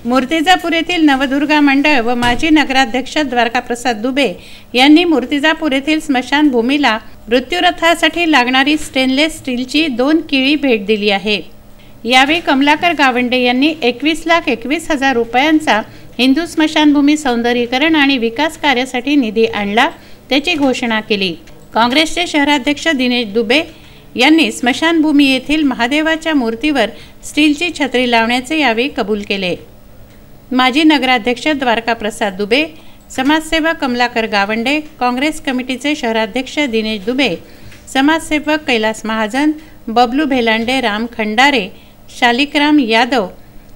मूर्तिजापूर येथील नवदुर्गा मंडळ व माजी नगराध्यक्ष द्वारकाप्रसाद दुबे यांनी मूर्तिजापूर येथील स्मशानभूमीला मृत्यूरथासाठी लागणारी स्टेनलेस स्टीलची 2 किळी भेट दिली आहे। यावेळी कमलाकर गावंडे यांनी 21,21,000 रुपयांचा हिंदू स्मशानभूमी सौंदर्यीकरण आणि विकास कार्यासाठी निधी आणला त्याची घोषणा केली। काँग्रेसचे शहराध्यक्ष दिनेश दुबे यांनी स्मशानभूमी येथील महादेवाच्या मूर्तीवर स्टीलची छत्री लावण्याचे यावेळी कबूल केले। माजी नगराध्यक्ष द्वारकाप्रसाद दुबे, समाजसेवक कमलाकर गावंडे, काँग्रेस कमिटीचे शहराध्यक्ष दिनेश दुबे, समाजसेवक कैलास महाजन, बबलू भेलांडे, राम खंडारे, शालिकराम यादव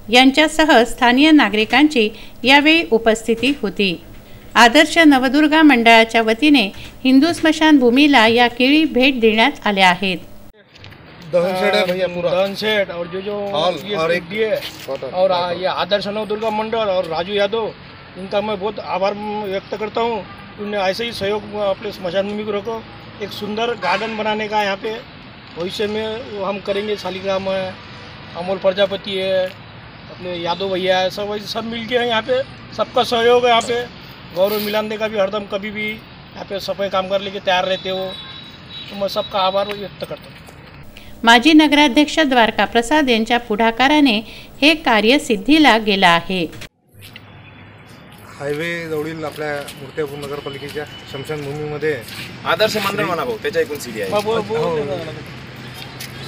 यांच्यासह स्थानीय नागरिकांची यावेळी उपस्थिती होती। आदर्श नवदुर्गा मंडळाच्या वतीने हिंदू स्मशानभूमीला या किळी भेट देण्यात आल्या आहेत। दहन शेड है भैया, पूरा दहन शेड और जो और एक दिए और ये आदर्श नवदुर्गा मंडल और राजू यादव, इनका मैं बहुत आभार व्यक्त करता हूँ। उन्होंने ऐसे ही सहयोग अपने स्मशान भूमि को रखो। एक सुंदर गार्डन बनाने का यहाँ पे भविष्य में हम करेंगे। शालिग्राम है, अमोल प्रजापति है, अपने यादव भैया है, सब मिल के यहाँ पे सबका सहयोग है। यहाँ पे गौरव मिलांदे का भी हरदम कभी भी यहाँ पे सफाई काम करने के तैयार रहते हो, तो मैं सबका आभार व्यक्त करता हूँ। माजी नगराध्यक्ष द्वारकाप्रसाद यांच्या पुढाकाराने हे कार्य सिद्धीला गेला आहे। हायवे जवळील आपल्या मूर्तिजापूर नगरपालिकेच्या स्मशानभूमीमध्ये आदर्श मंडळ म्हणा भाऊ, त्याच्या एकूण सीडी आहे।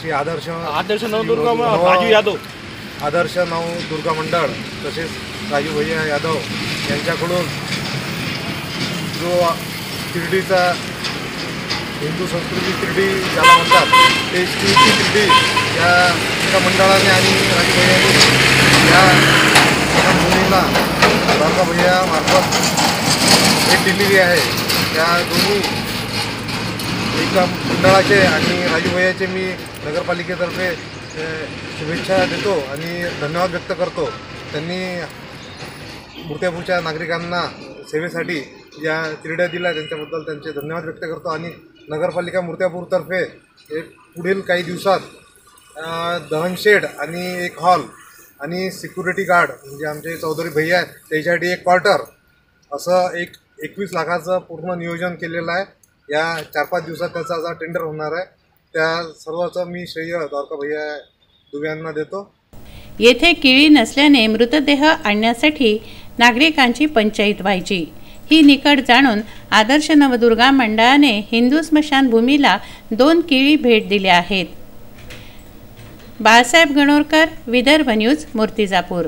श्री आदर्श नवदुर्गा राजू यादव, आदर्श नवदुर्गा मंडळ तसेच राजू भैया यादव यांच्याकडून जो तिरडीचा हिंदू संस्कृती तिरडी ज्याला म्हणतात ते स्टीलची तिरडी या मंडळाने आणि राजू भैयाने या भूमीला द्वारका भैया मार्फत भेट दिलेली आहे। त्या दोन्ही एका मंडळाचे आणि राजू भैयाचे मी नगरपालिकेतर्फे शुभेच्छा देतो आणि धन्यवाद व्यक्त करतो। त्यांनी मूर्तिजापूरच्या नागरिकांना सेवेसाठी ज्या तिरड्या दिल्या त्यांच्याबद्दल त्यांचे धन्यवाद व्यक्त करतो आणि नगरपालिका मूर्तिजापूरतर्फे एक पुढील काही दिवसात दहन शेड आणि एक हॉल आणि सिक्युरिटी गार्ड म्हणजे आमचे चौधरी भैया आहेत त्याच्यासाठी एक क्वार्टर असं एक 21 लाखाचं पूर्ण नियोजन केलेलं आहे। या 4-5 दिवसात त्याचा आता टेंडर होणार आहे। त्या सर्वाचं मी श्रेय द्वारका भैया दुबे यांना देतो। येथे किळी नसल्याने मृतदेह आणण्यासाठी नागरिकांची पंचायत व्हायची। ही निकड जाणून आदर्श नवदुर्गा मंडळाने हिंदू स्मशानभूमीला 2 किळी भेट दिल्या आहेत। बाळासाहेब गणोरकर, विदर्भ न्यूज, मूर्तिजापूर।